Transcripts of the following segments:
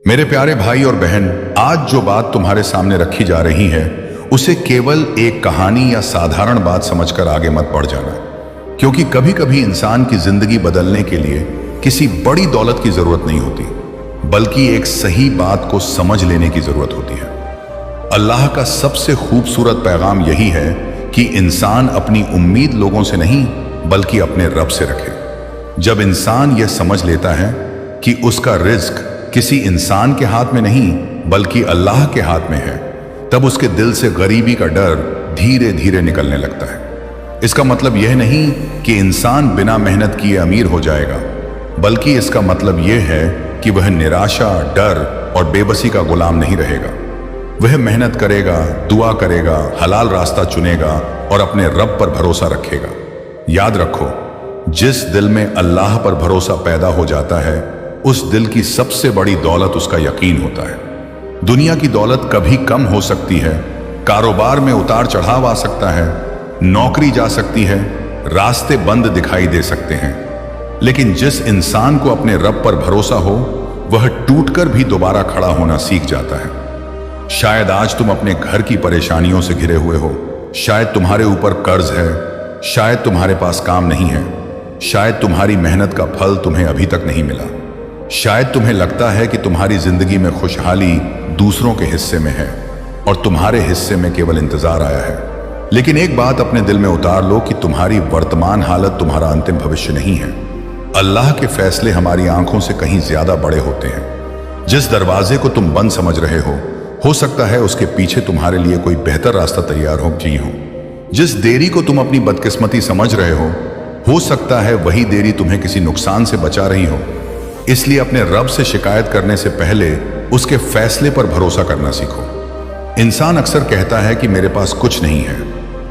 मेरे प्यारे भाई और बहन, आज जो बात तुम्हारे सामने रखी जा रही है उसे केवल एक कहानी या साधारण बात समझकर आगे मत बढ़ जाना, क्योंकि कभी कभी इंसान की जिंदगी बदलने के लिए किसी बड़ी दौलत की जरूरत नहीं होती, बल्कि एक सही बात को समझ लेने की जरूरत होती है। अल्लाह का सबसे खूबसूरत पैगाम यही है कि इंसान अपनी उम्मीद लोगों से नहीं बल्कि अपने रब से रखे। जब इंसान यह समझ लेता है कि उसका रिज्क किसी इंसान के हाथ में नहीं बल्कि अल्लाह के हाथ में है, तब उसके दिल से गरीबी का डर धीरे धीरे निकलने लगता है। इसका मतलब यह नहीं कि इंसान बिना मेहनत किए अमीर हो जाएगा, बल्कि इसका मतलब यह है कि वह निराशा, डर और बेबसी का गुलाम नहीं रहेगा। वह मेहनत करेगा, दुआ करेगा, हलाल रास्ता चुनेगा और अपने रब पर भरोसा रखेगा। याद रखो, जिस दिल में अल्लाह पर भरोसा पैदा हो जाता है उस दिल की सबसे बड़ी दौलत उसका यकीन होता है। दुनिया की दौलत कभी कम हो सकती है, कारोबार में उतार चढ़ाव आ सकता है, नौकरी जा सकती है, रास्ते बंद दिखाई दे सकते हैं, लेकिन जिस इंसान को अपने रब पर भरोसा हो वह टूटकर भी दोबारा खड़ा होना सीख जाता है। शायद आज तुम अपने घर की परेशानियों से घिरे हुए हो, शायद तुम्हारे ऊपर कर्ज है, शायद तुम्हारे पास काम नहीं है, शायद तुम्हारी मेहनत का फल तुम्हें अभी तक नहीं मिला, शायद तुम्हें लगता है कि तुम्हारी जिंदगी में खुशहाली दूसरों के हिस्से में है और तुम्हारे हिस्से में केवल इंतजार आया है। लेकिन एक बात अपने दिल में उतार लो कि तुम्हारी वर्तमान हालत तुम्हारा अंतिम भविष्य नहीं है। अल्लाह के फैसले हमारी आंखों से कहीं ज्यादा बड़े होते हैं। जिस दरवाजे को तुम बंद समझ रहे हो सकता है उसके पीछे तुम्हारे लिए कोई बेहतर रास्ता तैयार हो जिस देरी को तुम अपनी बदकिस्मती समझ रहे हो सकता है वही देरी तुम्हें किसी नुकसान से बचा रही हो। इसलिए अपने रब से शिकायत करने से पहले उसके फैसले पर भरोसा करना सीखो। इंसान अक्सर कहता है कि मेरे पास कुछ नहीं है,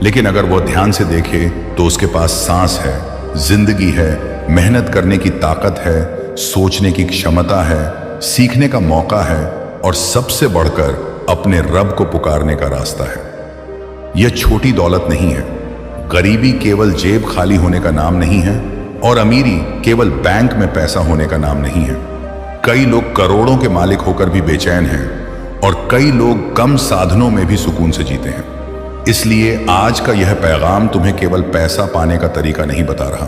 लेकिन अगर वो ध्यान से देखे तो उसके पास सांस है, जिंदगी है, मेहनत करने की ताकत है, सोचने की क्षमता है, सीखने का मौका है और सबसे बढ़कर अपने रब को पुकारने का रास्ता है। यह छोटी दौलत नहीं है। गरीबी केवल जेब खाली होने का नाम नहीं है और अमीरी केवल बैंक में पैसा होने का नाम नहीं है। कई लोग करोड़ों के मालिक होकर भी बेचैन हैं और कई लोग कम साधनों में भी सुकून से जीते हैं। इसलिए आज का यह पैगाम तुम्हें केवल पैसा पाने का तरीका नहीं बता रहा,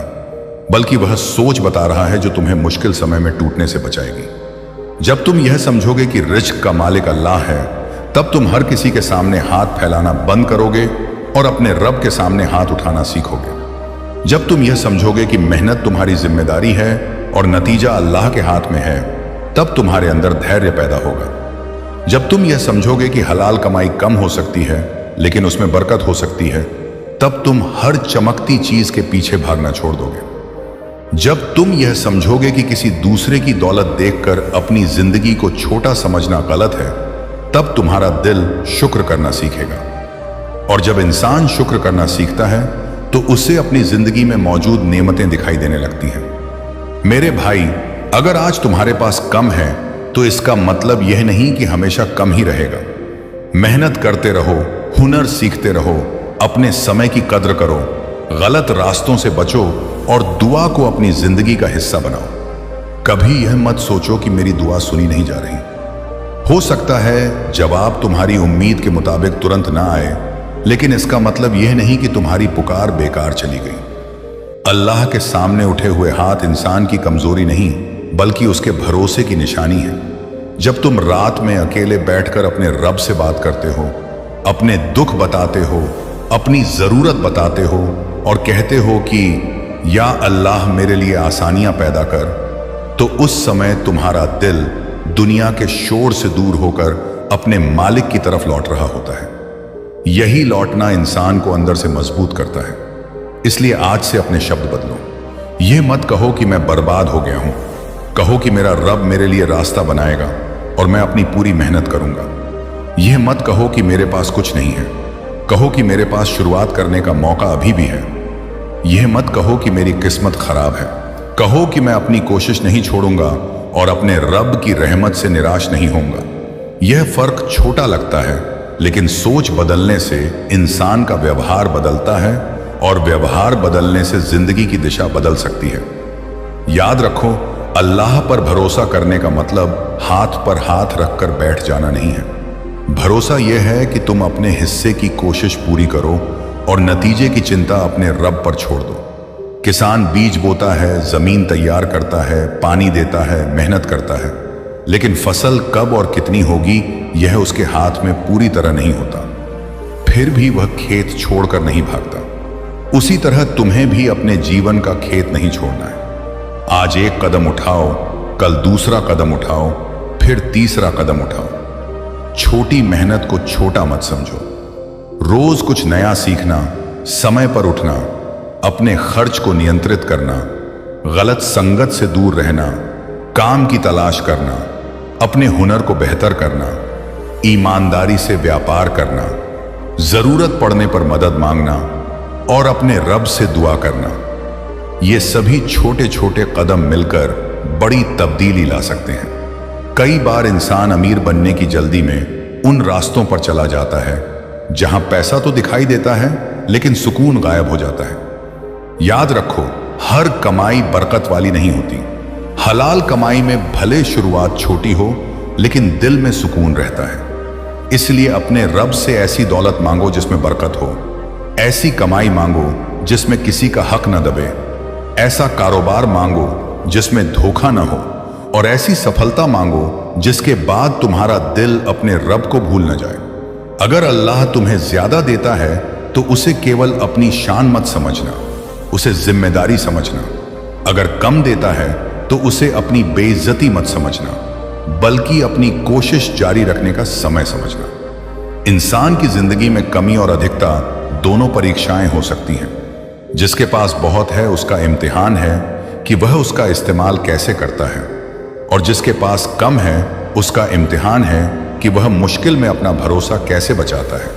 बल्कि वह सोच बता रहा है जो तुम्हें मुश्किल समय में टूटने से बचाएगी। जब तुम यह समझोगे कि रिज्क का मालिक अल्लाह है, तब तुम हर किसी के सामने हाथ फैलाना बंद करोगे और अपने रब के सामने हाथ उठाना सीखोगे। जब तुम यह समझोगे कि मेहनत तुम्हारी जिम्मेदारी है और नतीजा अल्लाह के हाथ में है, तब तुम्हारे अंदर धैर्य पैदा होगा। जब तुम यह समझोगे कि हलाल कमाई कम हो सकती है लेकिन उसमें बरकत हो सकती है, तब तुम हर चमकती चीज के पीछे भागना छोड़ दोगे। जब तुम यह समझोगे कि किसी दूसरे की दौलत देखकर अपनी जिंदगी को छोटा समझना गलत है, तब तुम्हारा दिल शुक्र करना सीखेगा। और जब इंसान शुक्र करना सीखता है तो उसे अपनी जिंदगी में मौजूद नेमतें दिखाई देने लगती हैं। मेरे भाई, अगर आज तुम्हारे पास कम है तो इसका मतलब यह नहीं कि हमेशा कम ही रहेगा। मेहनत करते रहो, हुनर सीखते रहो, अपने समय की कद्र करो, गलत रास्तों से बचो और दुआ को अपनी जिंदगी का हिस्सा बनाओ। कभी यह मत सोचो कि मेरी दुआ सुनी नहीं जा रही। हो सकता है जवाब तुम्हारी उम्मीद के मुताबिक तुरंत ना आए, लेकिन इसका मतलब यह नहीं कि तुम्हारी पुकार बेकार चली गई। अल्लाह के सामने उठे हुए हाथ इंसान की कमजोरी नहीं बल्कि उसके भरोसे की निशानी है। जब तुम रात में अकेले बैठकर अपने रब से बात करते हो, अपने दुख बताते हो, अपनी जरूरत बताते हो और कहते हो कि या अल्लाह मेरे लिए आसानियां पैदा कर, तो उस समय तुम्हारा दिल दुनिया के शोर से दूर होकर अपने मालिक की तरफ लौट रहा होता है। यही लौटना इंसान को अंदर से मजबूत करता है। इसलिए आज से अपने शब्द बदलो। यह मत कहो कि मैं बर्बाद हो गया हूं, कहो कि मेरा रब मेरे लिए रास्ता बनाएगा और मैं अपनी पूरी मेहनत करूंगा। यह मत कहो कि मेरे पास कुछ नहीं है, कहो कि मेरे पास शुरुआत करने का मौका अभी भी है। यह मत कहो कि मेरी किस्मत खराब है, कहो कि मैं अपनी कोशिश नहीं छोड़ूंगा और अपने रब की रहमत से निराश नहीं होऊंगा। यह फर्क छोटा लगता है, लेकिन सोच बदलने से इंसान का व्यवहार बदलता है और व्यवहार बदलने से जिंदगी की दिशा बदल सकती है। याद रखो, अल्लाह पर भरोसा करने का मतलब हाथ पर हाथ रखकर बैठ जाना नहीं है। भरोसा यह है कि तुम अपने हिस्से की कोशिश पूरी करो और नतीजे की चिंता अपने रब पर छोड़ दो। किसान बीज बोता है, जमीन तैयार करता है, पानी देता है, मेहनत करता है, लेकिन फसल कब और कितनी होगी यह उसके हाथ में पूरी तरह नहीं होता। फिर भी वह खेत छोड़कर नहीं भागता। उसी तरह तुम्हें भी अपने जीवन का खेत नहीं छोड़ना है। आज एक कदम उठाओ, कल दूसरा कदम उठाओ, फिर तीसरा कदम उठाओ। छोटी मेहनत को छोटा मत समझो। रोज कुछ नया सीखना, समय पर उठना, अपने खर्च को नियंत्रित करना, गलत संगत से दूर रहना, काम की तलाश करना, अपने हुनर को बेहतर करना, ईमानदारी से व्यापार करना, जरूरत पड़ने पर मदद मांगना और अपने रब से दुआ करना, ये सभी छोटे छोटे कदम मिलकर बड़ी तब्दीली ला सकते हैं। कई बार इंसान अमीर बनने की जल्दी में उन रास्तों पर चला जाता है जहां पैसा तो दिखाई देता है लेकिन सुकून गायब हो जाता है। याद रखो, हर कमाई बरकत वाली नहीं होती। हलाल कमाई में भले शुरुआत छोटी हो लेकिन दिल में सुकून रहता है। इसलिए अपने रब से ऐसी दौलत मांगो जिसमें बरकत हो, ऐसी कमाई मांगो जिसमें किसी का हक न दबे, ऐसा कारोबार मांगो जिसमें धोखा न हो और ऐसी सफलता मांगो जिसके बाद तुम्हारा दिल अपने रब को भूल न जाए। अगर अल्लाह तुम्हें ज्यादा देता है तो उसे केवल अपनी शान मत समझना, उसे जिम्मेदारी समझना। अगर कम देता है तो उसे अपनी बेइज्जती मत समझना, बल्कि अपनी कोशिश जारी रखने का समय समझना। इंसान की जिंदगी में कमी और अधिकता दोनों परीक्षाएं हो सकती हैं। जिसके पास बहुत है उसका इम्तिहान है कि वह उसका इस्तेमाल कैसे करता है, और जिसके पास कम है उसका इम्तिहान है कि वह मुश्किल में अपना भरोसा कैसे बचाता है।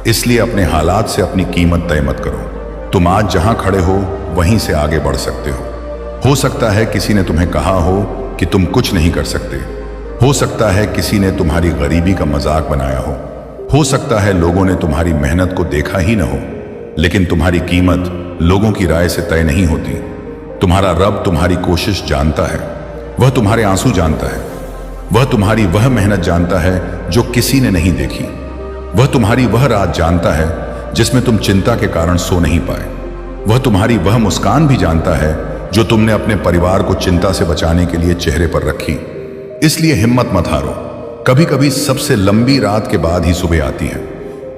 इसलिए अपने हालात से अपनी कीमत तय मत करो। तुम आज जहां खड़े हो वहीं से आगे बढ़ सकते हो सकता है किसी ने तुम्हें कहा हो कि तुम कुछ नहीं कर सकते। हो सकता है किसी ने तुम्हारी गरीबी का मजाक बनाया हो सकता है लोगों ने तुम्हारी मेहनत को देखा ही न हो। लेकिन तुम्हारी कीमत लोगों की राय से तय नहीं होती। तुम्हारा रब तुम्हारी कोशिश जानता है, वह तुम्हारे आंसू जानता है, वह तुम्हारी वह मेहनत जानता है जो किसी ने नहीं देखी, वह तुम्हारी वह रात जानता है जिसमें तुम चिंता के कारण सो नहीं पाए, वह तुम्हारी वह मुस्कान भी जानता है जो तुमने अपने परिवार को चिंता से बचाने के लिए चेहरे पर रखी। इसलिए हिम्मत मत हारो। कभी कभी सबसे लंबी रात के बाद ही सुबह आती है।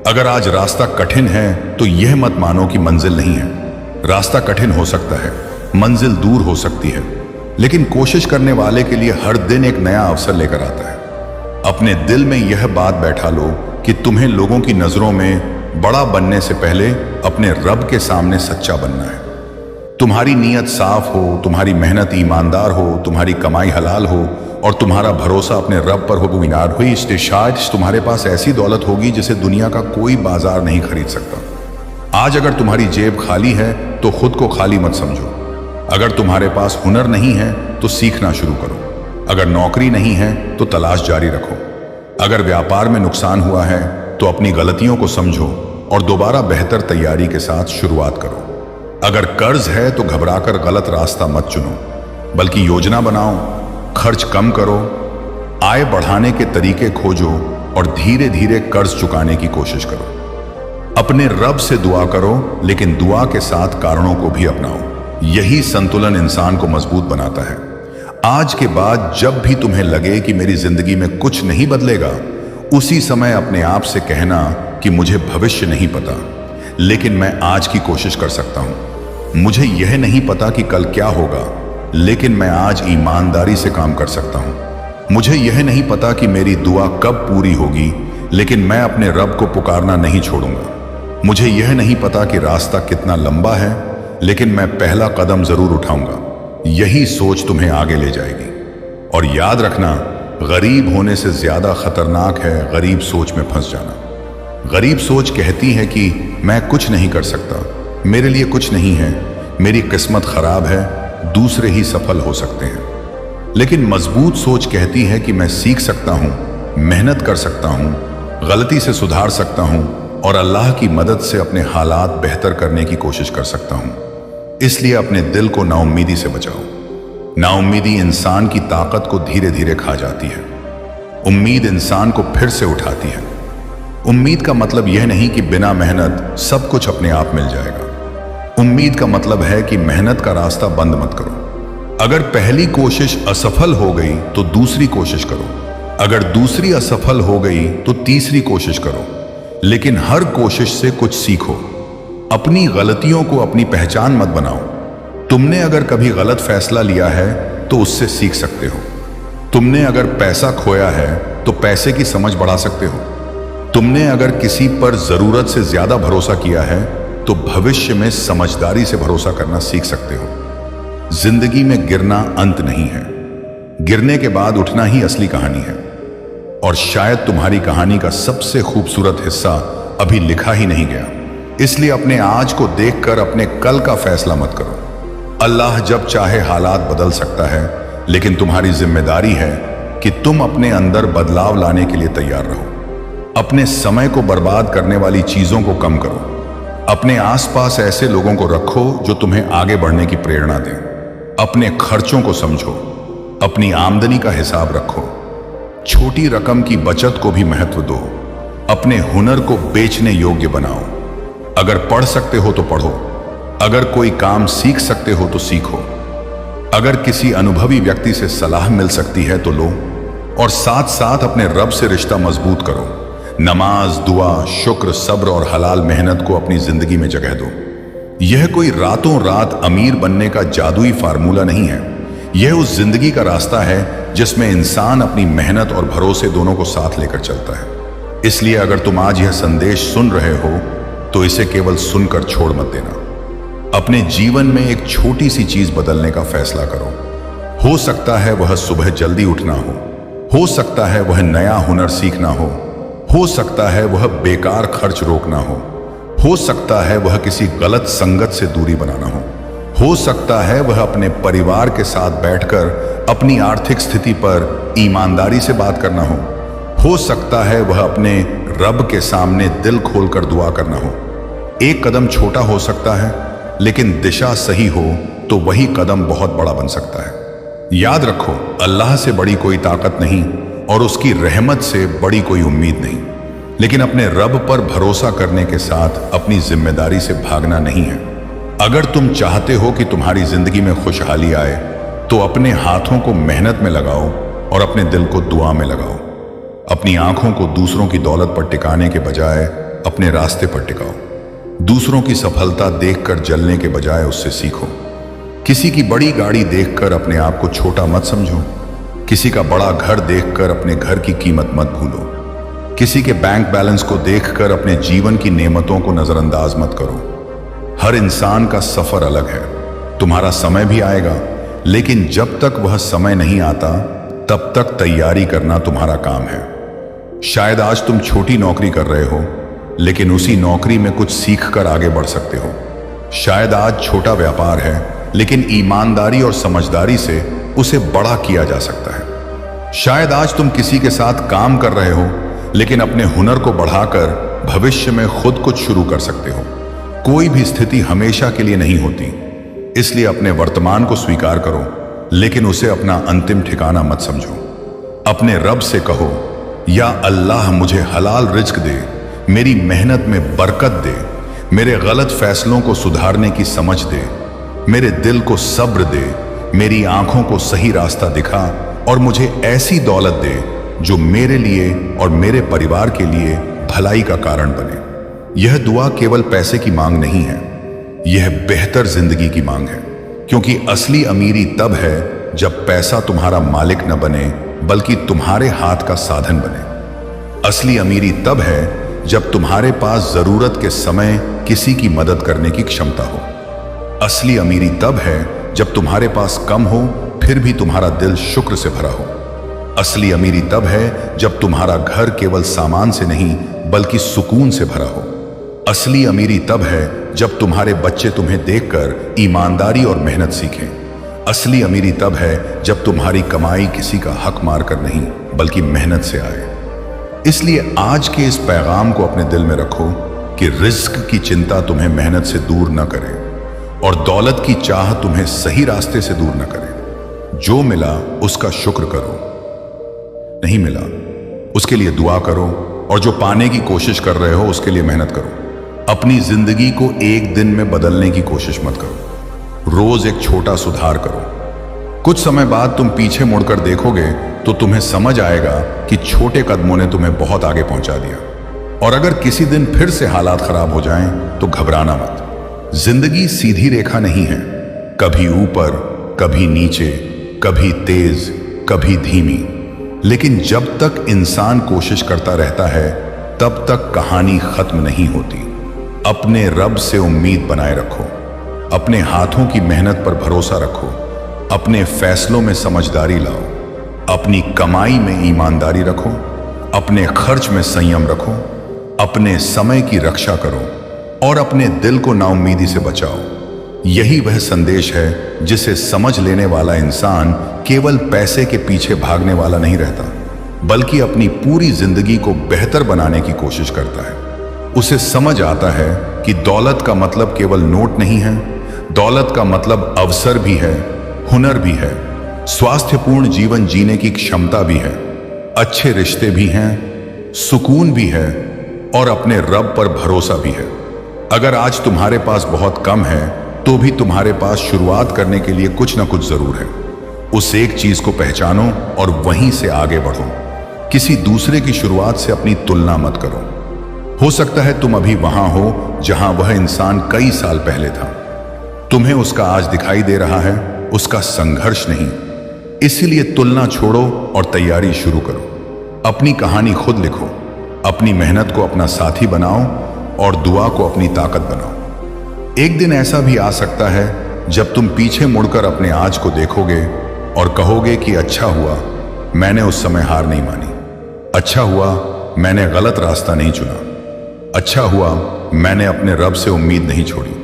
अगर आज रास्ता कठिन है तो यह मत मानो कि मंजिल नहीं है। रास्ता कठिन हो सकता है, मंजिल दूर हो सकती है, लेकिन कोशिश करने वाले के लिए हर दिन एक नया अवसर लेकर आता है। अपने दिल में यह बात बैठा लो कि तुम्हें लोगों की नजरों में बड़ा बनने से पहले अपने रब के सामने सच्चा बनना है। तुम्हारी नीयत साफ हो, तुम्हारी मेहनत ईमानदार हो, तुम्हारी कमाई हलाल हो और तुम्हारा भरोसा अपने रब पर हो बुनियाद हुई, इससे शायद तुम्हारे पास ऐसी दौलत होगी जिसे दुनिया का कोई बाजार नहीं खरीद सकता। आज अगर तुम्हारी जेब खाली है तो खुद को खाली मत समझो। अगर तुम्हारे पास हुनर नहीं है तो सीखना शुरू करो। अगर नौकरी नहीं है तो तलाश जारी रखो। अगर व्यापार में नुकसान हुआ है तो अपनी गलतियों को समझो और दोबारा बेहतर तैयारी के साथ शुरुआत करो। अगर कर्ज है तो घबराकर गलत रास्ता मत चुनो, बल्कि योजना बनाओ, खर्च कम करो, आय बढ़ाने के तरीके खोजो और धीरे धीरे कर्ज चुकाने की कोशिश करो। अपने रब से दुआ करो, लेकिन दुआ के साथ कारणों को भी अपनाओ। यही संतुलन इंसान को मजबूत बनाता है। आज के बाद जब भी तुम्हें लगे कि मेरी जिंदगी में कुछ नहीं बदलेगा, उसी समय अपने आप से कहना कि मुझे भविष्य नहीं पता, लेकिन मैं आज की कोशिश कर सकता हूं। मुझे यह नहीं पता कि कल क्या होगा, लेकिन मैं आज ईमानदारी से काम कर सकता हूं। मुझे यह नहीं पता कि मेरी दुआ कब पूरी होगी, लेकिन मैं अपने रब को पुकारना नहीं छोड़ूंगा। मुझे यह नहीं पता कि रास्ता कितना लंबा है, लेकिन मैं पहला कदम जरूर उठाऊंगा। यही सोच तुम्हें आगे ले जाएगी। और याद रखना, गरीब होने से ज्यादा खतरनाक है गरीब सोच में फंस जाना। गरीब सोच कहती है कि मैं कुछ नहीं कर सकता, मेरे लिए कुछ नहीं है, मेरी किस्मत खराब है, दूसरे ही सफल हो सकते हैं। लेकिन मजबूत सोच कहती है कि मैं सीख सकता हूं, मेहनत कर सकता हूं, गलती से सुधार सकता हूं और अल्लाह की मदद से अपने हालात बेहतर करने की कोशिश कर सकता हूं। इसलिए अपने दिल को नाउम्मीदी से बचाओ। नाउम्मीदी इंसान की ताकत को धीरे धीरे खा जाती है। उम्मीद इंसान को फिर से उठाती है। उम्मीद का मतलब यह नहीं कि बिना मेहनत सब कुछ अपने आप मिल जाएगा। उम्मीद का मतलब है कि मेहनत का रास्ता बंद मत करो। अगर पहली कोशिश असफल हो गई तो दूसरी कोशिश करो। अगर दूसरी असफल हो गई तो तीसरी कोशिश करो। लेकिन हर कोशिश से कुछ सीखो। अपनी गलतियों को अपनी पहचान मत बनाओ। तुमने अगर कभी गलत फैसला लिया है तो उससे सीख सकते हो। तुमने अगर पैसा खोया है तो पैसे की समझ बढ़ा सकते हो। तुमने अगर किसी पर जरूरत से ज्यादा भरोसा किया है तो भविष्य में समझदारी से भरोसा करना सीख सकते हो। जिंदगी में गिरना अंत नहीं है, गिरने के बाद उठना ही असली कहानी है। और शायद तुम्हारी कहानी का सबसे खूबसूरत हिस्सा अभी लिखा ही नहीं गया। इसलिए अपने आज को देखकर अपने कल का फैसला मत करो। अल्लाह जब चाहे हालात बदल सकता है, लेकिन तुम्हारी जिम्मेदारी है कि तुम अपने अंदर बदलाव लाने के लिए तैयार रहो। अपने समय को बर्बाद करने वाली चीजों को कम करो। अपने आसपास ऐसे लोगों को रखो जो तुम्हें आगे बढ़ने की प्रेरणा दें। अपने खर्चों को समझो। अपनी आमदनी का हिसाब रखो। छोटी रकम की बचत को भी महत्व दो। अपने हुनर को बेचने योग्य बनाओ। अगर पढ़ सकते हो तो पढ़ो। अगर कोई काम सीख सकते हो तो सीखो। अगर किसी अनुभवी व्यक्ति से सलाह मिल सकती है तो लो। और साथ साथ अपने रब से रिश्ता मजबूत करो। नमाज, दुआ, शुक्र, सब्र और हलाल मेहनत को अपनी जिंदगी में जगह दो। यह कोई रातों रात अमीर बनने का जादुई फार्मूला नहीं है। यह उस जिंदगी का रास्ता है जिसमें इंसान अपनी मेहनत और भरोसे दोनों को साथ लेकर चलता है। इसलिए अगर तुम आज यह संदेश सुन रहे हो तो इसे केवल सुनकर छोड़ मत देना। अपने जीवन में एक छोटी सी चीज बदलने का फैसला करो। हो सकता है वह सुबह जल्दी उठना हो सकता है वह नया हुनर सीखना हो सकता है वह बेकार खर्च रोकना हो सकता है वह किसी गलत संगत से दूरी बनाना हो सकता है वह अपने परिवार के साथ बैठकर अपनी आर्थिक स्थिति पर ईमानदारी से बात करना हो सकता है वह अपने रब के सामने दिल खोलकर दुआ करना हो। एक कदम छोटा हो सकता है, लेकिन दिशा सही हो तो वही कदम बहुत बड़ा बन सकता है। याद रखो, अल्लाह से बड़ी कोई ताकत नहीं और उसकी रहमत से बड़ी कोई उम्मीद नहीं। लेकिन अपने रब पर भरोसा करने के साथ अपनी जिम्मेदारी से भागना नहीं है। अगर तुम चाहते हो कि तुम्हारी जिंदगी में खुशहाली आए तो अपने हाथों को मेहनत में लगाओ और अपने दिल को दुआ में लगाओ। अपनी आंखों को दूसरों की दौलत पर टिकाने के बजाय अपने रास्ते पर टिकाओ। दूसरों की सफलता देखकर जलने के बजाय उससे सीखो। किसी की बड़ी गाड़ी देखकर अपने आप को छोटा मत समझो। किसी का बड़ा घर देखकर अपने घर की कीमत मत भूलो। किसी के बैंक बैलेंस को देखकर अपने जीवन की नेमतों को नजरअंदाज मत करो। हर इंसान का सफर अलग है। तुम्हारा समय भी आएगा, लेकिन जब तक वह समय नहीं आता तब तक तैयारी करना तुम्हारा काम है। शायद आज तुम छोटी नौकरी कर रहे हो, लेकिन उसी नौकरी में कुछ सीख कर आगे बढ़ सकते हो। शायद आज छोटा व्यापार है, लेकिन ईमानदारी और समझदारी से उसे बड़ा किया जा सकता है। शायद आज तुम किसी के साथ काम कर रहे हो, लेकिन अपने हुनर को बढ़ाकर भविष्य में खुद कुछ शुरू कर सकते हो। कोई भी स्थिति हमेशा के लिए नहीं होती, इसलिए अपने वर्तमान को स्वीकार करो, लेकिन उसे अपना अंतिम ठिकाना मत समझो। अपने रब से कहो, या अल्लाह मुझे हलाल रिज्क दे, मेरी मेहनत में बरकत दे, मेरे गलत फैसलों को सुधारने की समझ दे, मेरे दिल को सब्र दे, मेरी आंखों को सही रास्ता दिखा और मुझे ऐसी दौलत दे जो मेरे लिए और मेरे परिवार के लिए भलाई का कारण बने। यह दुआ केवल पैसे की मांग नहीं है, यह बेहतर जिंदगी की मांग है। क्योंकि असली अमीरी तब है जब पैसा तुम्हारा मालिक न बने, बल्कि तुम्हारे हाथ का साधन बने। असली अमीरी तब है जब तुम्हारे पास जरूरत के समय किसी की मदद करने की क्षमता हो। असली अमीरी तब है जब तुम्हारे पास कम हो फिर भी तुम्हारा दिल शुक्र से भरा हो। असली अमीरी तब है जब तुम्हारा घर केवल सामान से नहीं बल्कि सुकून से भरा हो। असली अमीरी तब है जब तुम्हारे बच्चे तुम्हें देखकर ईमानदारी और मेहनत सीखें। असली अमीरी तब है जब तुम्हारी कमाई किसी का हक मारकर नहीं बल्कि मेहनत से आए। इसलिए आज के इस पैगाम को अपने दिल में रखो कि रिस्क की चिंता तुम्हें मेहनत से दूर न करे और दौलत की चाह तुम्हें सही रास्ते से दूर न करे। जो मिला उसका शुक्र करो, नहीं मिला उसके लिए दुआ करो, और जो पाने की कोशिश कर रहे हो उसके लिए मेहनत करो। अपनी जिंदगी को एक दिन में बदलने की कोशिश मत करो, रोज एक छोटा सुधार करो। कुछ समय बाद तुम पीछे मुड़कर देखोगे तो तुम्हें समझ आएगा कि छोटे कदमों ने तुम्हें बहुत आगे पहुंचा दिया। और अगर किसी दिन फिर से हालात खराब हो जाएं तो घबराना मत। जिंदगी सीधी रेखा नहीं है, कभी ऊपर, कभी नीचे, कभी तेज, कभी धीमी। लेकिन जब तक इंसान कोशिश करता रहता है तब तक कहानी खत्म नहीं होती। अपने रब से उम्मीद बनाए रखो, अपने हाथों की मेहनत पर भरोसा रखो, अपने फैसलों में समझदारी लाओ, अपनी कमाई में ईमानदारी रखो, अपने खर्च में संयम रखो, अपने समय की रक्षा करो और अपने दिल को नाउम्मीदी से बचाओ। यही वह संदेश है जिसे समझ लेने वाला इंसान केवल पैसे के पीछे भागने वाला नहीं रहता, बल्कि अपनी पूरी जिंदगी को बेहतर बनाने की कोशिश करता है। उसे समझ आता है कि दौलत का मतलब केवल नोट नहीं है, दौलत का मतलब अवसर भी है, हुनर भी है, स्वास्थ्यपूर्ण जीवन जीने की क्षमता भी है, अच्छे रिश्ते भी हैं, सुकून भी है और अपने रब पर भरोसा भी है। अगर आज तुम्हारे पास बहुत कम है तो भी तुम्हारे पास शुरुआत करने के लिए कुछ ना कुछ जरूर है। उस एक चीज को पहचानो और वहीं से आगे बढ़ो। किसी दूसरे की शुरुआत से अपनी तुलना मत करो। हो सकता है तुम अभी वहां हो जहां वह इंसान कई साल पहले था। तुम्हें उसका आज दिखाई दे रहा है, उसका संघर्ष नहीं। इसीलिए तुलना छोड़ो और तैयारी शुरू करो। अपनी कहानी खुद लिखो, अपनी मेहनत को अपना साथी बनाओ और दुआ को अपनी ताकत बनाओ। एक दिन ऐसा भी आ सकता है जब तुम पीछे मुड़कर अपने आज को देखोगे और कहोगे कि अच्छा हुआ मैंने उस समय हार नहीं मानी, अच्छा हुआ मैंने गलत रास्ता नहीं चुना, अच्छा हुआ मैंने अपने रब से उम्मीद नहीं छोड़ी,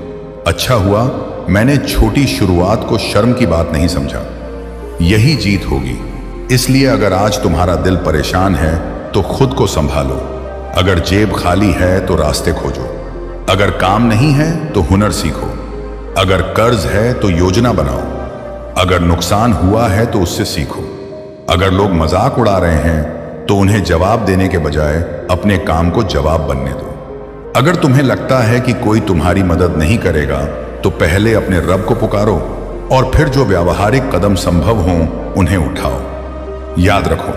अच्छा हुआ मैंने छोटी शुरुआत को शर्म की बात नहीं समझा। यही जीत होगी। इसलिए अगर आज तुम्हारा दिल परेशान है तो खुद को संभालो। अगर जेब खाली है तो रास्ते खोजो, अगर काम नहीं है तो हुनर सीखो, अगर कर्ज है तो योजना बनाओ, अगर नुकसान हुआ है तो उससे सीखो, अगर लोग मजाक उड़ा रहे हैं तो उन्हें जवाब देने के बजाय अपने काम को जवाब बनने दो। अगर तुम्हें लगता है कि कोई तुम्हारी मदद नहीं करेगा तो पहले अपने रब को पुकारो और फिर जो व्यावहारिक कदम संभव हों उन्हें उठाओ। याद रखो,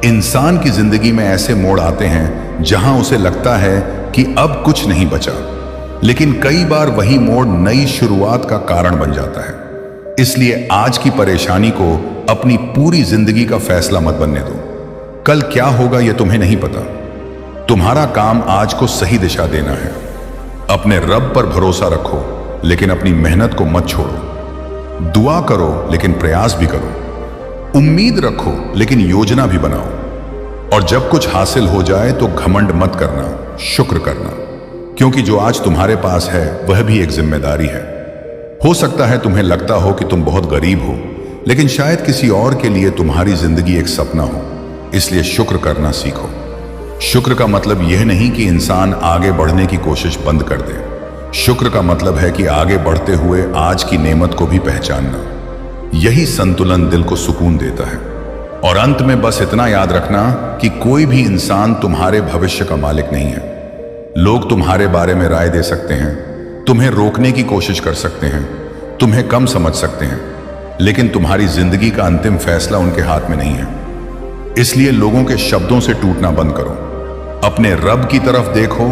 इंसान की जिंदगी में ऐसे मोड़ आते हैं जहां उसे लगता है कि अब कुछ नहीं बचा, लेकिन कई बार वही मोड़ नई शुरुआत का कारण बन जाता है। इसलिए आज की परेशानी को अपनी पूरी जिंदगी का फैसला मत बनने दो। कल क्या होगा यह तुम्हें नहीं पता। तुम्हारा काम आज को सही दिशा देना है। अपने रब पर भरोसा रखो, लेकिन अपनी मेहनत को मत छोड़ो। दुआ करो लेकिन प्रयास भी करो। उम्मीद रखो लेकिन योजना भी बनाओ। और जब कुछ हासिल हो जाए तो घमंड मत करना, शुक्र करना, क्योंकि जो आज तुम्हारे पास है वह भी एक जिम्मेदारी है। हो सकता है तुम्हें लगता हो कि तुम बहुत गरीब हो, लेकिन शायद किसी और के लिए तुम्हारी जिंदगी एक सपना हो। इसलिए शुक्र करना सीखो। शुक्र का मतलब यह नहीं कि इंसान आगे बढ़ने की कोशिश बंद कर दे। शुक्र का मतलब है कि आगे बढ़ते हुए आज की नेमत को भी पहचानना। यही संतुलन दिल को सुकून देता है। और अंत में बस इतना याद रखना कि कोई भी इंसान तुम्हारे भविष्य का मालिक नहीं है। लोग तुम्हारे बारे में राय दे सकते हैं, तुम्हें रोकने की कोशिश कर सकते हैं, तुम्हें कम समझ सकते हैं, लेकिन तुम्हारी जिंदगी का अंतिम फैसला उनके हाथ में नहीं है। इसलिए लोगों के शब्दों से टूटना बंद करो। अपने रब की तरफ देखो,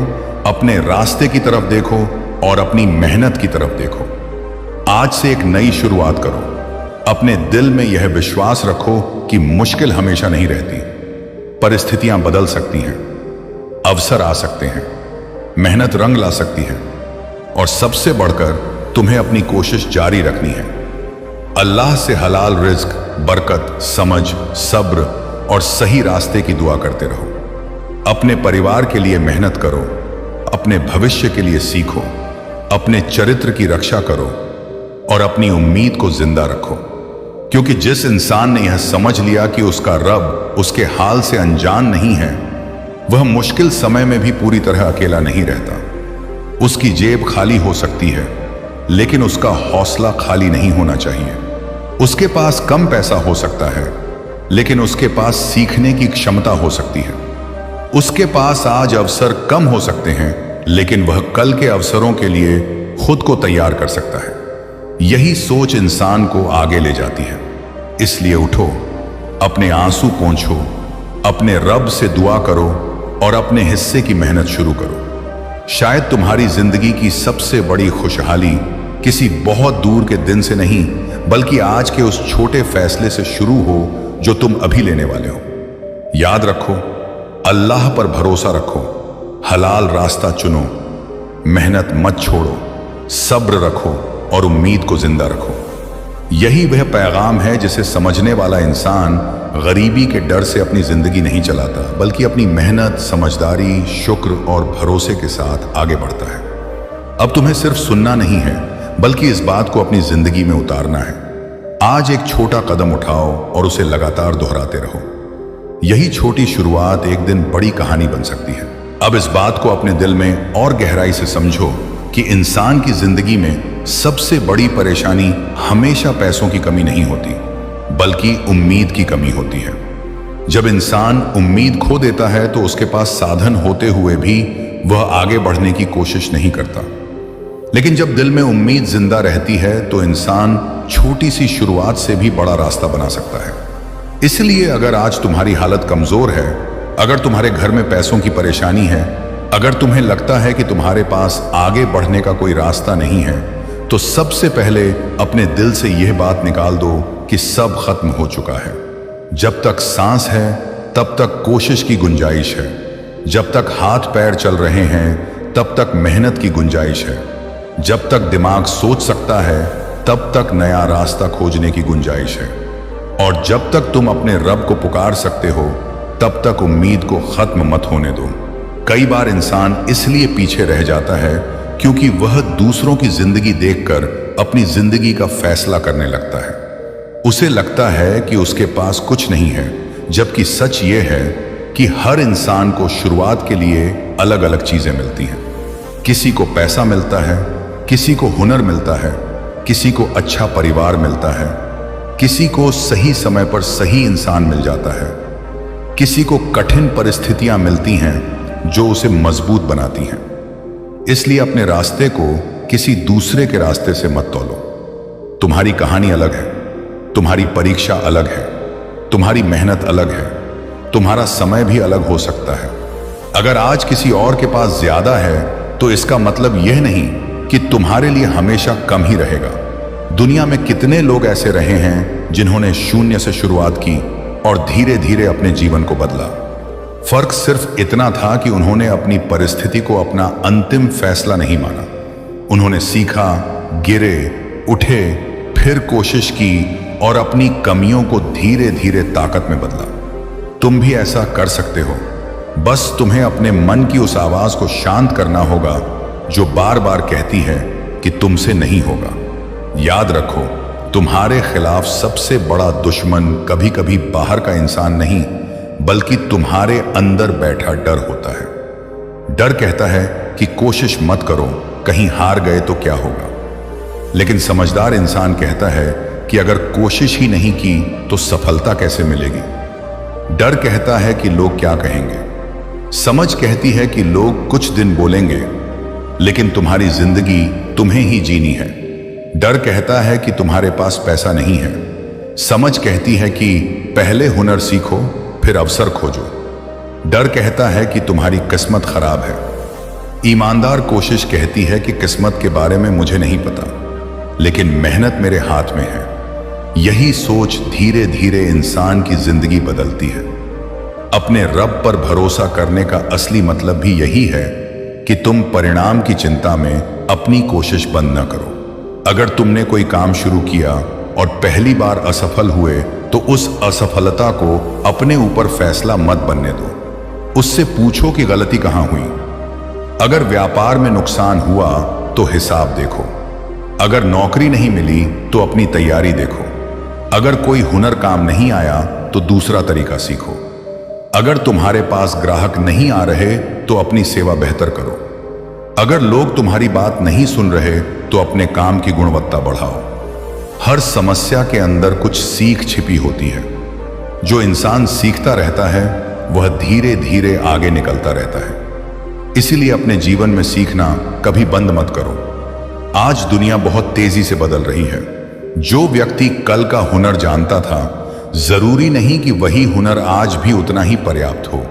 अपने रास्ते की तरफ देखो और अपनी मेहनत की तरफ देखो। आज से एक नई शुरुआत करो। अपने दिल में यह विश्वास रखो कि मुश्किल हमेशा नहीं रहती। परिस्थितियां बदल सकती हैं, अवसर आ सकते हैं, मेहनत रंग ला सकती है और सबसे बढ़कर तुम्हें अपनी कोशिश जारी रखनी है। अल्लाह से हलाल रिज्क, बरकत, समझ, सब्र और सही रास्ते की दुआ करते रहो। अपने परिवार के लिए मेहनत करो, अपने भविष्य के लिए सीखो, अपने चरित्र की रक्षा करो और अपनी उम्मीद को जिंदा रखो। क्योंकि जिस इंसान ने यह समझ लिया कि उसका रब उसके हाल से अनजान नहीं है, वह मुश्किल समय में भी पूरी तरह अकेला नहीं रहता। उसकी जेब खाली हो सकती है, लेकिन उसका हौसला खाली नहीं होना चाहिए। उसके पास कम पैसा हो सकता है, लेकिन उसके पास सीखने की क्षमता हो सकती है। उसके पास आज अवसर कम हो सकते हैं, लेकिन वह कल के अवसरों के लिए खुद को तैयार कर सकता है। यही सोच इंसान को आगे ले जाती है। इसलिए उठो, अपने आंसू पोंछो, अपने रब से दुआ करो और अपने हिस्से की मेहनत शुरू करो। शायद तुम्हारी जिंदगी की सबसे बड़ी खुशहाली किसी बहुत दूर के दिन से नहीं, बल्कि आज के उस छोटे फैसले से शुरू हो जो तुम अभी लेने वाले हो। याद रखो, अल्लाह पर भरोसा रखो, हलाल रास्ता चुनो, मेहनत मत छोड़ो, सब्र रखो और उम्मीद को जिंदा रखो। यही वह पैगाम है जिसे समझने वाला इंसान गरीबी के डर से अपनी जिंदगी नहीं चलाता, बल्कि अपनी मेहनत, समझदारी, शुक्र और भरोसे के साथ आगे बढ़ता है। अब तुम्हें सिर्फ सुनना नहीं है, बल्कि इस बात को अपनी जिंदगी में उतारना है। आज एक छोटा कदम उठाओ और उसे लगातार दोहराते रहो। यही छोटी शुरुआत एक दिन बड़ी कहानी बन सकती है। अब इस बात को अपने दिल में और गहराई से समझो कि इंसान की जिंदगी में सबसे बड़ी परेशानी हमेशा पैसों की कमी नहीं होती, बल्कि उम्मीद की कमी होती है। जब इंसान उम्मीद खो देता है तो उसके पास साधन होते हुए भी वह आगे बढ़ने की कोशिश नहीं करता। लेकिन जब दिल में उम्मीद जिंदा रहती है तो इंसान छोटी सी शुरुआत से भी बड़ा रास्ता बना सकता है। इसलिए अगर आज तुम्हारी हालत कमजोर है, अगर तुम्हारे घर में पैसों की परेशानी है, अगर तुम्हें लगता है कि तुम्हारे पास आगे बढ़ने का कोई रास्ता नहीं है, तो सबसे पहले अपने दिल से यह बात निकाल दो कि सब खत्म हो चुका है। जब तक सांस है तब तक कोशिश की गुंजाइश है, जब तक हाथ पैर चल रहे हैं तब तक मेहनत की गुंजाइश है, जब तक दिमाग सोच सकता है तब तक नया रास्ता खोजने की गुंजाइश है, और जब तक तुम अपने रब को पुकार सकते हो तब तक उम्मीद को खत्म मत होने दो। कई बार इंसान इसलिए पीछे रह जाता है क्योंकि वह दूसरों की जिंदगी देखकर अपनी जिंदगी का फैसला करने लगता है। उसे लगता है कि उसके पास कुछ नहीं है, जबकि सच ये है कि हर इंसान को शुरुआत के लिए अलग अलग चीजें मिलती हैं। किसी को पैसा मिलता है, किसी को हुनर मिलता है, किसी को अच्छा परिवार मिलता है, किसी को सही समय पर सही इंसान मिल जाता है, किसी को कठिन परिस्थितियां मिलती हैं जो उसे मजबूत बनाती हैं। इसलिए अपने रास्ते को किसी दूसरे के रास्ते से मत तौलो। तुम्हारी कहानी अलग है, तुम्हारी परीक्षा अलग है, तुम्हारी मेहनत अलग है, तुम्हारा समय भी अलग हो सकता है। अगर आज किसी और के पास ज्यादा है तो इसका मतलब यह नहीं कि तुम्हारे लिए हमेशा कम ही रहेगा। दुनिया में कितने लोग ऐसे रहे हैं जिन्होंने शून्य से शुरुआत की और धीरे धीरे अपने जीवन को बदला। फर्क सिर्फ इतना था कि उन्होंने अपनी परिस्थिति को अपना अंतिम फैसला नहीं माना। उन्होंने सीखा, गिरे, उठे, फिर कोशिश की और अपनी कमियों को धीरे धीरे ताकत में बदला। तुम भी ऐसा कर सकते हो, बस तुम्हें अपने मन की उस आवाज को शांत करना होगा जो बार बार कहती है कि तुमसे नहीं होगा। याद रखो, तुम्हारे खिलाफ सबसे बड़ा दुश्मन कभी कभी बाहर का इंसान नहीं, बल्कि तुम्हारे अंदर बैठा डर होता है। डर कहता है कि कोशिश मत करो, कहीं हार गए तो क्या होगा। लेकिन समझदार इंसान कहता है कि अगर कोशिश ही नहीं की तो सफलता कैसे मिलेगी। डर कहता है कि लोग क्या कहेंगे, समझ कहती है कि लोग कुछ दिन बोलेंगे, लेकिन तुम्हारी जिंदगी तुम्हें ही जीनी है। डर कहता है कि तुम्हारे पास पैसा नहीं है, समझ कहती है कि पहले हुनर सीखो फिर अवसर खोजो। डर कहता है कि तुम्हारी किस्मत खराब है, ईमानदार कोशिश कहती है कि किस्मत के बारे में मुझे नहीं पता, लेकिन मेहनत मेरे हाथ में है। यही सोच धीरे धीरे इंसान की जिंदगी बदलती है। अपने रब पर भरोसा करने का असली मतलब भी यही है कि तुम परिणाम की चिंता में अपनी कोशिश बंद न करो। अगर तुमने कोई काम शुरू किया और पहली बार असफल हुए तो उस असफलता को अपने ऊपर फैसला मत बनने दो। उससे पूछो कि गलती कहां हुई। अगर व्यापार में नुकसान हुआ तो हिसाब देखो, अगर नौकरी नहीं मिली तो अपनी तैयारी देखो, अगर कोई हुनर काम नहीं आया तो दूसरा तरीका सीखो, अगर तुम्हारे पास ग्राहक नहीं आ रहे तो अपनी सेवा बेहतर करो, अगर लोग तुम्हारी बात नहीं सुन रहे तो अपने काम की गुणवत्ता बढ़ाओ। हर समस्या के अंदर कुछ सीख छिपी होती है। जो इंसान सीखता रहता है वह धीरे धीरे आगे निकलता रहता है। इसीलिए अपने जीवन में सीखना कभी बंद मत करो। आज दुनिया बहुत तेजी से बदल रही है। जो व्यक्ति कल का हुनर जानता था, जरूरी नहीं कि वही हुनर आज भी उतना ही पर्याप्त हो।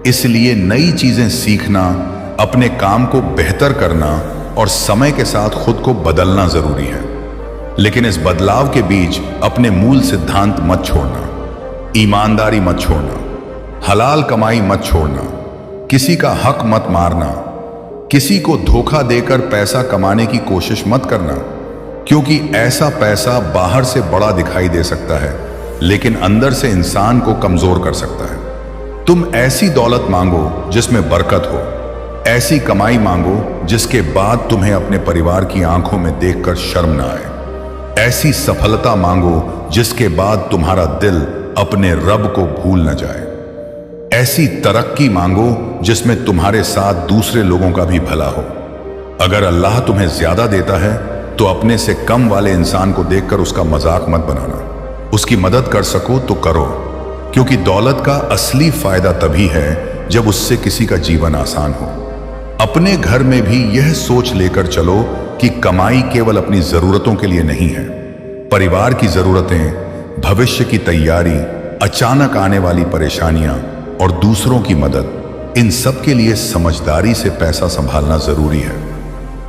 इसलिए नई चीजें सीखना, अपने काम को बेहतर करना और समय के साथ खुद को बदलना जरूरी है। लेकिन इस बदलाव के बीच अपने मूल सिद्धांत मत छोड़ना। ईमानदारी मत छोड़ना, हलाल कमाई मत छोड़ना, किसी का हक मत मारना, किसी को धोखा देकर पैसा कमाने की कोशिश मत करना, क्योंकि ऐसा पैसा बाहर से बड़ा दिखाई दे सकता है लेकिन अंदर से इंसान को कमजोर कर सकता है। तुम ऐसी दौलत मांगो जिसमें बरकत हो, ऐसी कमाई मांगो जिसके बाद तुम्हें अपने परिवार की आंखों में देखकर शर्म ना आए, ऐसी सफलता मांगो जिसके बाद तुम्हारा दिल अपने रब को भूल न जाए, ऐसी तरक्की मांगो जिसमें तुम्हारे साथ दूसरे लोगों का भी भला हो। अगर अल्लाह तुम्हें ज्यादा देता है तो अपने से कम वाले इंसान को देखकर उसका मजाक मत बनाना। उसकी मदद कर सको तो करो, क्योंकि दौलत का असली फायदा तभी है जब उससे किसी का जीवन आसान हो। अपने घर में भी यह सोच लेकर चलो कि कमाई केवल अपनी जरूरतों के लिए नहीं है। परिवार की जरूरतें, भविष्य की तैयारी, अचानक आने वाली परेशानियां और दूसरों की मदद, इन सब के लिए समझदारी से पैसा संभालना जरूरी है।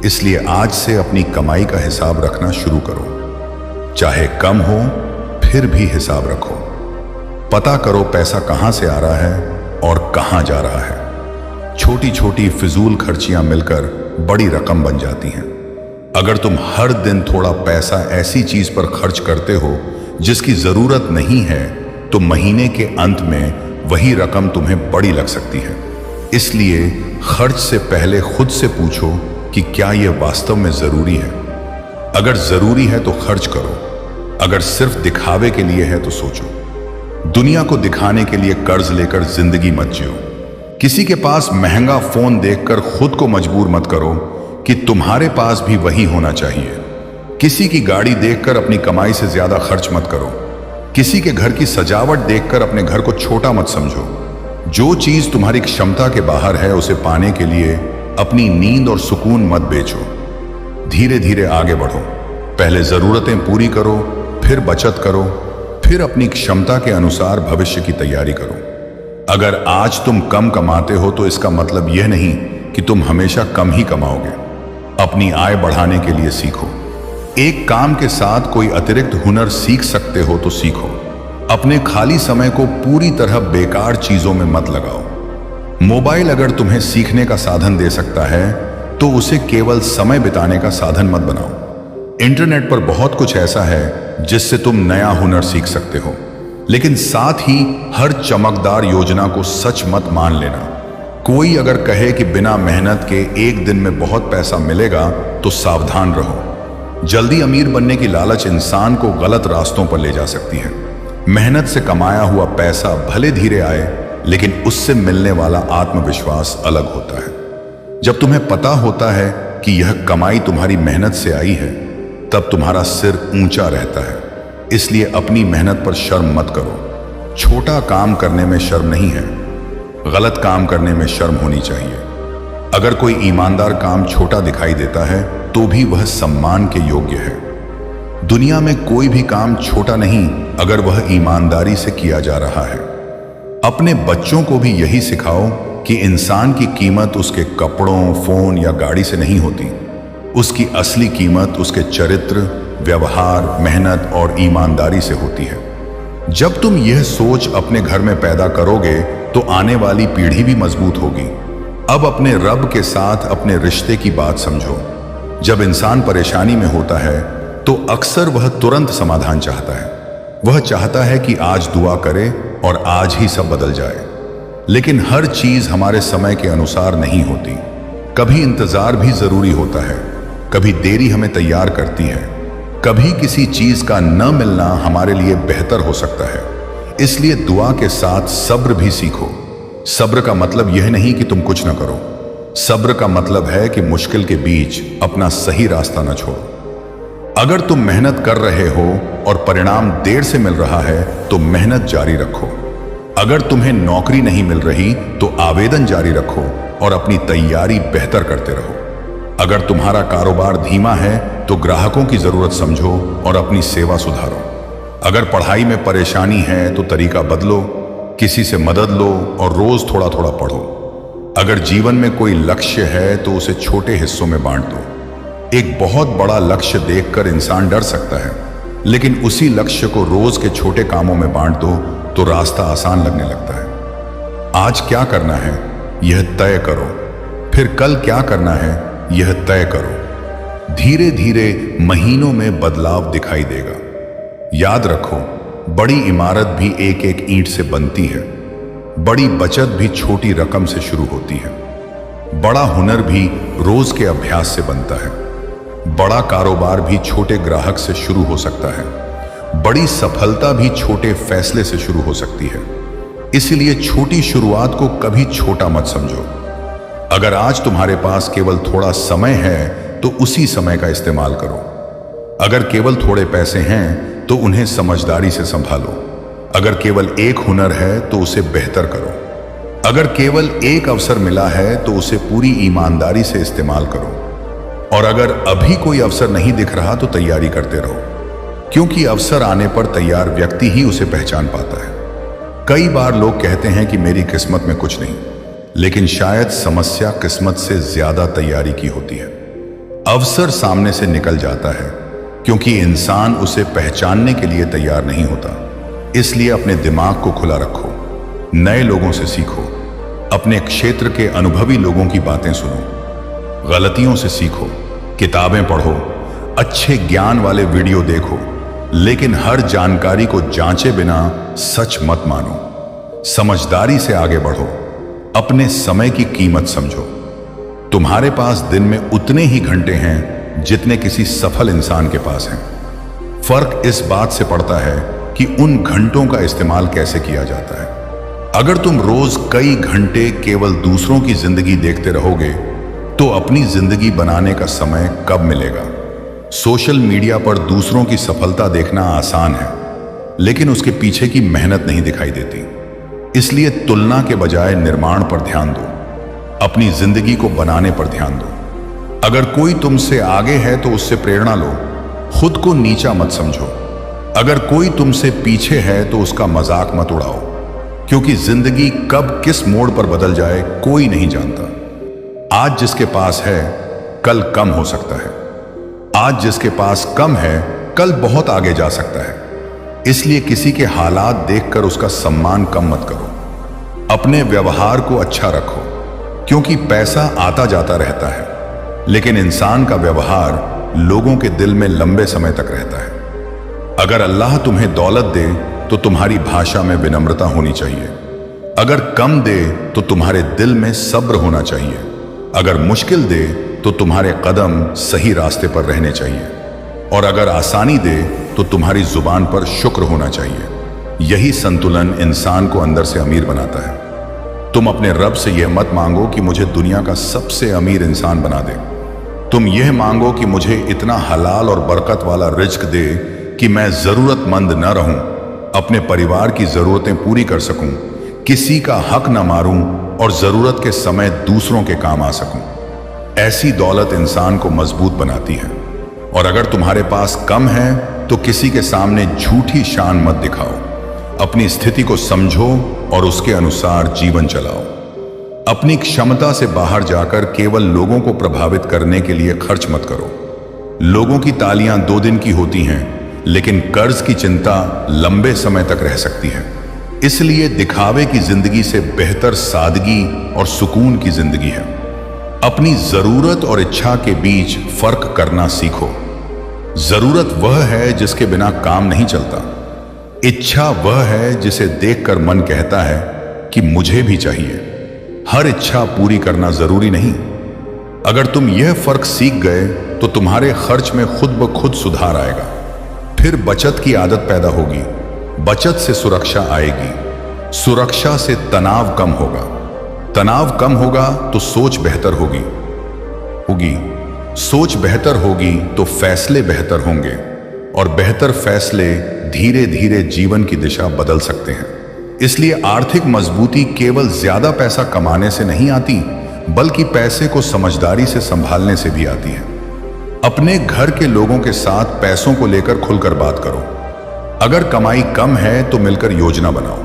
इसलिए आज से अपनी कमाई का हिसाब रखना शुरू करो। चाहे कम हो फिर भी हिसाब रखो। पता करो पैसा कहां से आ रहा है और कहां जा रहा है। छोटी छोटी फिजूल खर्चियां मिलकर बड़ी रकम बन जाती हैं। अगर तुम हर दिन थोड़ा पैसा ऐसी चीज पर खर्च करते हो जिसकी जरूरत नहीं है, तो महीने के अंत में वही रकम तुम्हें बड़ी लग सकती है। इसलिए खर्च से पहले खुद से पूछो कि क्या यह वास्तव में जरूरी है। अगर जरूरी है तो खर्च करो, अगर सिर्फ दिखावे के लिए है तो सोचो। दुनिया को दिखाने के लिए कर्ज लेकर जिंदगी मत जियो। किसी के पास महंगा फोन देखकर खुद को मजबूर मत करो कि तुम्हारे पास भी वही होना चाहिए। किसी की गाड़ी देखकर अपनी कमाई से ज्यादा खर्च मत करो। किसी के घर की सजावट देखकर अपने घर को छोटा मत समझो। जो चीज तुम्हारी क्षमता के बाहर है उसे पाने के लिए अपनी नींद और सुकून मत बेचो। धीरे धीरे आगे बढ़ो। पहले जरूरतें पूरी करो, फिर बचत करो, फिर अपनी क्षमता के अनुसार भविष्य की तैयारी करो। अगर आज तुम कम कमाते हो तो इसका मतलब यह नहीं कि तुम हमेशा कम ही कमाओगे। अपनी आय बढ़ाने के लिए सीखो। एक काम के साथ कोई अतिरिक्त हुनर सीख सकते हो तो सीखो। अपने खाली समय को पूरी तरह बेकार चीजों में मत लगाओ। मोबाइल अगर तुम्हें सीखने का साधन दे सकता है तो उसे केवल समय बिताने का साधन मत बनाओ। इंटरनेट पर बहुत कुछ ऐसा है जिससे तुम नया हुनर सीख सकते हो, लेकिन साथ ही हर चमकदार योजना को सच मत मान लेना। कोई अगर कहे कि बिना मेहनत के एक दिन में बहुत पैसा मिलेगा तो सावधान रहो। जल्दी अमीर बनने की लालच इंसान को गलत रास्तों पर ले जा सकती है। मेहनत से कमाया हुआ पैसा भले धीरे आए, लेकिन उससे मिलने वाला आत्मविश्वास अलग होता है। जब तुम्हें पता होता है कि यह कमाई तुम्हारी मेहनत से आई है, तब तुम्हारा सिर ऊंचा रहता है। इसलिए अपनी मेहनत पर शर्म मत करो। छोटा काम करने में शर्म नहीं है, गलत काम करने में शर्म होनी चाहिए। अगर कोई ईमानदार काम छोटा दिखाई देता है तो भी वह सम्मान के योग्य है। दुनिया में कोई भी काम छोटा नहीं अगर वह ईमानदारी से किया जा रहा है। अपने बच्चों को भी यही सिखाओ कि इंसान की कीमत उसके कपड़ों, फोन या गाड़ी से नहीं होती। उसकी असली कीमत उसके चरित्र, व्यवहार, मेहनत और ईमानदारी से होती है। जब तुम यह सोच अपने घर में पैदा करोगे तो आने वाली पीढ़ी भी मजबूत होगी। अब अपने रब के साथ अपने रिश्ते की बात समझो। जब इंसान परेशानी में होता है तो अक्सर वह तुरंत समाधान चाहता है। वह चाहता है कि आज दुआ करे और आज ही सब बदल जाए। लेकिन हर चीज हमारे समय के अनुसार नहीं होती। कभी इंतजार भी जरूरी होता है, कभी देरी हमें तैयार करती है, कभी किसी चीज का न मिलना हमारे लिए बेहतर हो सकता है। इसलिए दुआ के साथ सब्र भी सीखो। सब्र का मतलब यह नहीं कि तुम कुछ न करो। सब्र का मतलब है कि मुश्किल के बीच अपना सही रास्ता न छोड़ो। अगर तुम मेहनत कर रहे हो और परिणाम देर से मिल रहा है तो मेहनत जारी रखो। अगर तुम्हें नौकरी नहीं मिल रही तो आवेदन जारी रखो और अपनी तैयारी बेहतर करते रहो। अगर तुम्हारा कारोबार धीमा है तो ग्राहकों की जरूरत समझो और अपनी सेवा सुधारो। अगर पढ़ाई में परेशानी है तो तरीका बदलो, किसी से मदद लो और रोज थोड़ा थोड़ा पढ़ो। अगर जीवन में कोई लक्ष्य है तो उसे छोटे हिस्सों में बांट दो। एक बहुत बड़ा लक्ष्य देखकर इंसान डर सकता है, लेकिन उसी लक्ष्य को रोज के छोटे कामों में बांट दो तो रास्ता आसान लगने लगता है। आज क्या करना है यह तय करो, फिर कल क्या करना है यह तय करो। धीरे धीरे महीनों में बदलाव दिखाई देगा। याद रखो, बड़ी इमारत भी एक एक ईंट से बनती है, बड़ी बचत भी छोटी रकम से शुरू होती है, बड़ा हुनर भी रोज के अभ्यास से बनता है, बड़ा कारोबार भी छोटे ग्राहक से शुरू हो सकता है, बड़ी सफलता भी छोटे फैसले से शुरू हो सकती है। इसलिए छोटी शुरुआत को कभी छोटा मत समझो। अगर आज तुम्हारे पास केवल थोड़ा समय है तो उसी समय का इस्तेमाल करो। अगर केवल थोड़े पैसे हैं तो उन्हें समझदारी से संभालो। अगर केवल एक हुनर है तो उसे बेहतर करो। अगर केवल एक अवसर मिला है तो उसे पूरी ईमानदारी से इस्तेमाल करो। और अगर अभी कोई अवसर नहीं दिख रहा तो तैयारी करते रहो, क्योंकि अवसर आने पर तैयार व्यक्ति ही उसे पहचान पाता है। कई बार लोग कहते हैं कि मेरी किस्मत में कुछ नहीं, लेकिन शायद समस्या किस्मत से ज्यादा तैयारी की होती है। अवसर सामने से निकल जाता है क्योंकि इंसान उसे पहचानने के लिए तैयार नहीं होता। इसलिए अपने दिमाग को खुला रखो, नए लोगों से सीखो, अपने क्षेत्र के अनुभवी लोगों की बातें सुनो, गलतियों से सीखो, किताबें पढ़ो, अच्छे ज्ञान वाले वीडियो देखो, लेकिन हर जानकारी को जांचे बिना सच मत मानो। समझदारी से आगे बढ़ो, अपने समय की कीमत समझो। तुम्हारे पास दिन में उतने ही घंटे हैं जितने किसी सफल इंसान के पास हैं। फर्क इस बात से पड़ता है कि उन घंटों का इस्तेमाल कैसे किया जाता है। अगर तुम रोज कई घंटे केवल दूसरों की जिंदगी देखते रहोगे तो अपनी जिंदगी बनाने का समय कब मिलेगा। सोशल मीडिया पर दूसरों की सफलता देखना आसान है, लेकिन उसके पीछे की मेहनत नहीं दिखाई देती। इसलिए तुलना के बजाय निर्माण पर ध्यान दो, अपनी जिंदगी को बनाने पर ध्यान दो। अगर कोई तुमसे आगे है तो उससे प्रेरणा लो, खुद को नीचा मत समझो। अगर कोई तुमसे पीछे है तो उसका मजाक मत उड़ाओ, क्योंकि जिंदगी कब किस मोड़ पर बदल जाए कोई नहीं जानता। आज जिसके पास है कल कम हो सकता है, आज जिसके पास कम है कल बहुत आगे जा सकता है। इसलिए किसी के हालात देखकर उसका सम्मान कम मत करो। अपने व्यवहार को अच्छा रखो, क्योंकि पैसा आता जाता रहता है, लेकिन इंसान का व्यवहार लोगों के दिल में लंबे समय तक रहता है। अगर अल्लाह तुम्हें दौलत दे तो तुम्हारी भाषा में विनम्रता होनी चाहिए। अगर कम दे तो तुम्हारे दिल में सब्र होना चाहिए। अगर मुश्किल दे तो तुम्हारे कदम सही रास्ते पर रहने चाहिए। और अगर आसानी दे तो तुम्हारी जुबान पर शुक्र होना चाहिए। यही संतुलन इंसान को अंदर से अमीर बनाता है। तुम अपने रब से यह मत मांगो कि मुझे दुनिया का सबसे अमीर इंसान बना दे। तुम यह मांगो कि मुझे इतना हलाल और बरकत वाला रिज्क दे कि मैं जरूरतमंद न रहूं, अपने परिवार की जरूरतें पूरी कर सकूं, किसी का हक न मारूं और जरूरत के समय दूसरों के काम आ सकूं। ऐसी दौलत इंसान को मजबूत बनाती है। और अगर तुम्हारे पास कम है तो किसी के सामने झूठी शान मत दिखाओ। अपनी स्थिति को समझो और उसके अनुसार जीवन चलाओ। अपनी क्षमता से बाहर जाकर केवल लोगों को प्रभावित करने के लिए खर्च मत करो। लोगों की तालियां 2 दिन की होती हैं, लेकिन कर्ज की चिंता लंबे समय तक रह सकती है। इसलिए दिखावे की जिंदगी से बेहतर सादगी और सुकून की जिंदगी है। अपनी जरूरत और इच्छा के बीच फर्क करना सीखो। जरूरत वह है जिसके बिना काम नहीं चलता। इच्छा वह है जिसे देखकर मन कहता है कि मुझे भी चाहिए। हर इच्छा पूरी करना जरूरी नहीं। अगर तुम यह फर्क सीख गए तो तुम्हारे खर्च में खुद ब खुद सुधार आएगा। फिर बचत की आदत पैदा होगी। बचत से सुरक्षा आएगी। सुरक्षा से तनाव कम होगा। तनाव कम होगा तो सोच बेहतर होगी। सोच बेहतर होगी तो फैसले बेहतर होंगे, और बेहतर फैसले धीरे धीरे जीवन की दिशा बदल सकते हैं। इसलिए आर्थिक मजबूती केवल ज्यादा पैसा कमाने से नहीं आती, बल्कि पैसे को समझदारी से संभालने से भी आती है। अपने घर के लोगों के साथ पैसों को लेकर खुलकर बात करो। अगर कमाई कम है तो मिलकर योजना बनाओ।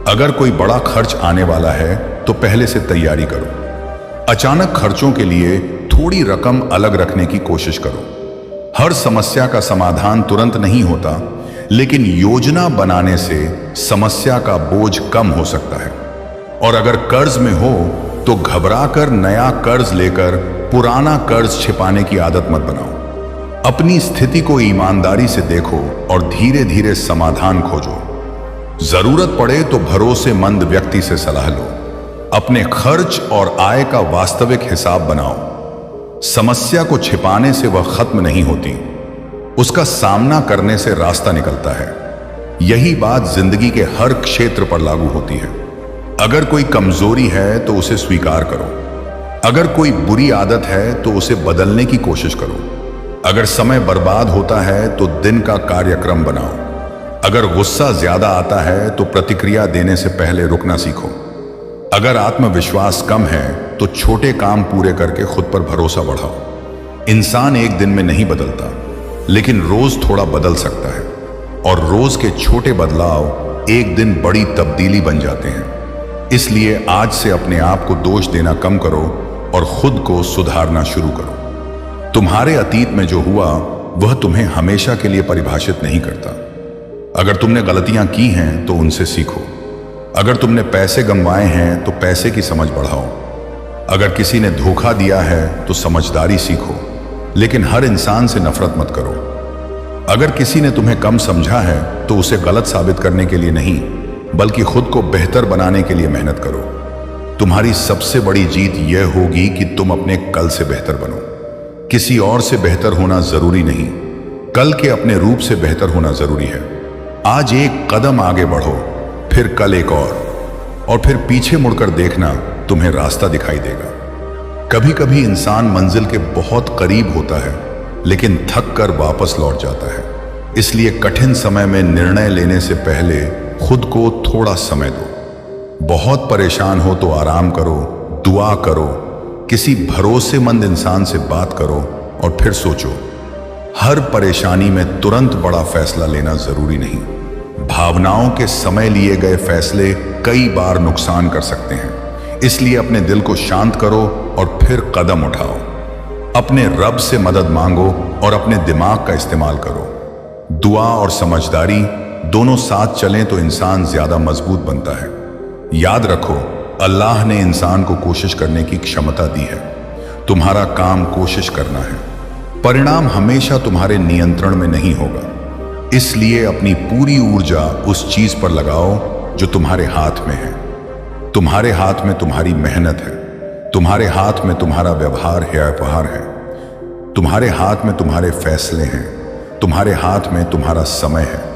अगर कोई बड़ा खर्च आने वाला है तो पहले से तैयारी करो। अचानक खर्चों के लिए थोड़ी रकम अलग रखने की कोशिश करो। हर समस्या का समाधान तुरंत नहीं होता, लेकिन योजना बनाने से समस्या का बोझ कम हो सकता है। और अगर कर्ज में हो तो घबराकर नया कर्ज लेकर पुराना कर्ज छिपाने की आदत मत बनाओ। अपनी स्थिति को ईमानदारी से देखो और धीरे धीरे समाधान खोजो। जरूरत पड़े तो भरोसेमंद व्यक्ति से सलाह लो। अपने खर्च और आय का वास्तविक हिसाब बनाओ। समस्या को छिपाने से वह खत्म नहीं होती, उसका सामना करने से रास्ता निकलता है। यही बात जिंदगी के हर क्षेत्र पर लागू होती है। अगर कोई कमजोरी है तो उसे स्वीकार करो। अगर कोई बुरी आदत है तो उसे बदलने की कोशिश करो। अगर समय बर्बाद होता है तो दिन का कार्यक्रम बनाओ। अगर गुस्सा ज्यादा आता है तो प्रतिक्रिया देने से पहले रुकना सीखो। अगर आत्मविश्वास कम है तो छोटे काम पूरे करके खुद पर भरोसा बढ़ाओ। इंसान एक दिन में नहीं बदलता, लेकिन रोज थोड़ा बदल सकता है, और रोज के छोटे बदलाव एक दिन बड़ी तब्दीली बन जाते हैं। इसलिए आज से अपने आप को दोष देना कम करो और खुद को सुधारना शुरू करो। तुम्हारे अतीत में जो हुआ वह तुम्हें हमेशा के लिए परिभाषित नहीं करता। अगर तुमने गलतियां की हैं तो उनसे सीखो। अगर तुमने पैसे गंवाए हैं तो पैसे की समझ बढ़ाओ। अगर किसी ने धोखा दिया है तो समझदारी सीखो, लेकिन हर इंसान से नफरत मत करो। अगर किसी ने तुम्हें कम समझा है तो उसे गलत साबित करने के लिए नहीं, बल्कि खुद को बेहतर बनाने के लिए मेहनत करो। तुम्हारी सबसे बड़ी जीत यह होगी कि तुम अपने कल से बेहतर बनो। किसी और से बेहतर होना जरूरी नहीं, कल के अपने रूप से बेहतर होना जरूरी है। आज एक कदम आगे बढ़ो, फिर कल एक और फिर पीछे मुड़कर देखना, तुम्हें रास्ता दिखाई देगा। कभी कभी इंसान मंजिल के बहुत करीब होता है, लेकिन थक कर वापस लौट जाता है। इसलिए कठिन समय में निर्णय लेने से पहले खुद को थोड़ा समय दो। बहुत परेशान हो तो आराम करो, दुआ करो, किसी भरोसेमंद इंसान से बात करो और फिर सोचो। हर परेशानी में तुरंत बड़ा फैसला लेना जरूरी नहीं। भावनाओं के समय लिए गए फैसले कई बार नुकसान कर सकते हैं। इसलिए अपने दिल को शांत करो और फिर कदम उठाओ। अपने रब से मदद मांगो और अपने दिमाग का इस्तेमाल करो। दुआ और समझदारी दोनों साथ चलें तो इंसान ज्यादा मजबूत बनता है। याद रखो, अल्लाह ने इंसान को कोशिश करने की क्षमता दी है। तुम्हारा काम कोशिश करना है। परिणाम हमेशा तुम्हारे नियंत्रण में नहीं होगा। इसलिए अपनी पूरी ऊर्जा उस चीज पर लगाओ जो तुम्हारे हाथ में है। तुम्हारे हाथ में तुम्हारी मेहनत है। तुम्हारे हाथ में तुम्हारा व्यवहार है, व्यवहार है। तुम्हारे हाथ में तुम्हारे फैसले हैं। तुम्हारे हाथ में तुम्हारा समय है।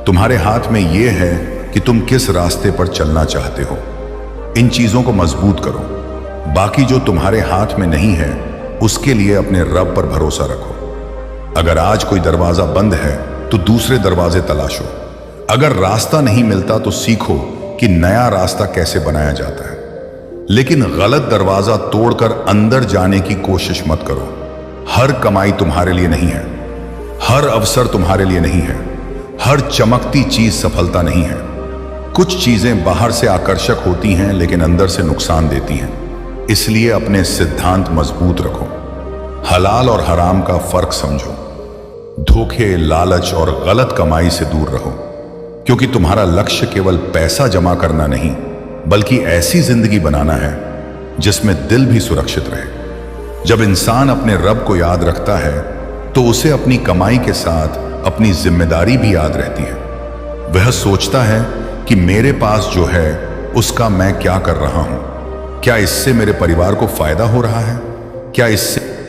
तुम्हारे हाथ में यह है कि तुम किस रास्ते पर चलना चाहते हो। इन चीजों को मजबूत करो। बाकी जो तुम्हारे हाथ में नहीं है, उसके लिए अपने रब पर भरोसा रखो। अगर आज कोई दरवाजा बंद है तो दूसरे दरवाजे तलाशो। अगर रास्ता नहीं मिलता तो सीखो कि नया रास्ता कैसे बनाया जाता है। लेकिन गलत दरवाजा तोड़कर अंदर जाने की कोशिश मत करो। हर कमाई तुम्हारे लिए नहीं है। हर अवसर तुम्हारे लिए नहीं है। हर चमकती चीज सफलता नहीं है। कुछ चीजें बाहर से आकर्षक होती हैं, लेकिन अंदर से नुकसान देती हैं। इसलिए अपने सिद्धांत मजबूत रखो। हलाल और हराम का फर्क समझो। धोखे, लालच और गलत कमाई से दूर रहो, क्योंकि तुम्हारा लक्ष्य केवल पैसा जमा करना नहीं, बल्कि ऐसी जिंदगी बनाना है जिसमें दिल भी सुरक्षित रहे। जब इंसान अपने रब को याद रखता है तो उसे अपनी कमाई के साथ अपनी जिम्मेदारी भी याद रहती है। वह सोचता है कि मेरे पास जो है उसका मैं क्या कर रहा हूं। क्या इससे मेरे परिवार को फायदा हो रहा है? क्या इससे